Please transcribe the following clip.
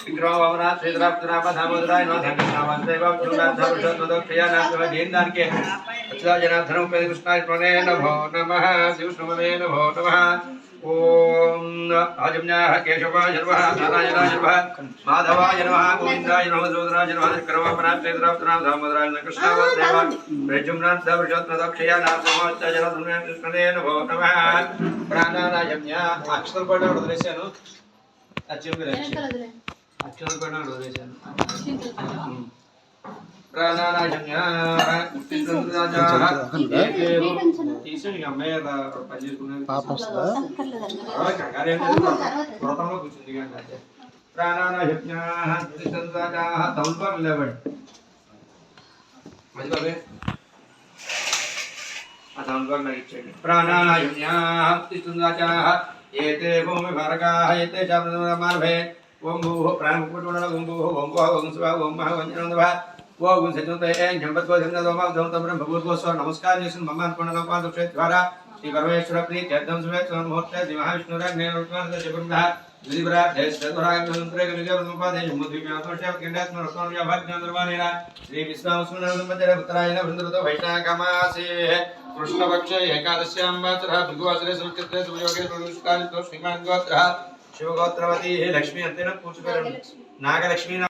विक्रमवमना श्रीधराप्तनाम धामोदराय नमः धन्यवाददेव चुनाधर्षदोक्षयानाथ जैनदान के अच्युता जनार्दन उपेन्द्र कृष्णाय प्रणय नमो नमः शिवश्रमणे नमो नमः ओम आजम्याः केशवाय नमः नारायणाय नमः माधवाय नमः गोविन्दाय नमः जोदराय नमः विक्रमवमना श्रीधराप्तनाम धामोदराय नमः कृष्णावदेव प्रजुम्नाथ दर्शदोक्षयानाथ जनार्दन कृष्णाय नमो नमः प्राणानायम्या अक्षर पढ़ना वदिलेशानु अच्छे में रहे अक्षर पढ़ना वदिलेशानु प्राणानायम्या उत्तिष्ठन्ताजाः तीसरी अम्मेर पंजीकुने पापस्ता कंगारे प्रथम కూర్చుంది గంటే प्राणानायम्या उत्तिष्ठन्ताजाः तौल्पर लेवल मजी बाबे तौल्पर लगिचेंगे प्राणानायम्या उत्तिष्ठन्ताजाः एते भूमि भरकाः एते चाप्तमार्भे ओम भूः प्राणमुकुटुणः ओम भूः ओम भूः ओम शिवः ओम महा वंजनन्दभः ओम सचुते झंपत्को झंदोमा धमतम भगवतो स्व नमस्कार जिसन ममान पुण्यलोका दुष्टे द्वारा श्री परमेश्वर प्रीति एकदम सुबह सोम मुहूर्ते दिवा विष्णुराग्ने रुद्रमंत्र जपुरः दिलिबरा देशराग मंत्र गणित उपादेश मुद्रिम्या तोषा केंद्रात्म रत्नया भाग्यंद्रवाणेना श्री विश्वासुनंदमंत्र पुत्रायन वृंदरतो वैशाखमासे कृष्णपक्षे एकादश्यां वासरः भृगुवासरे सुनक्षत्रे सुयोगे प्रविष्टानितो श्रीमान गोत्रः शिवगोत्रवती लक्ष्मी अंतेन पूजकरण नागलक्ष्मी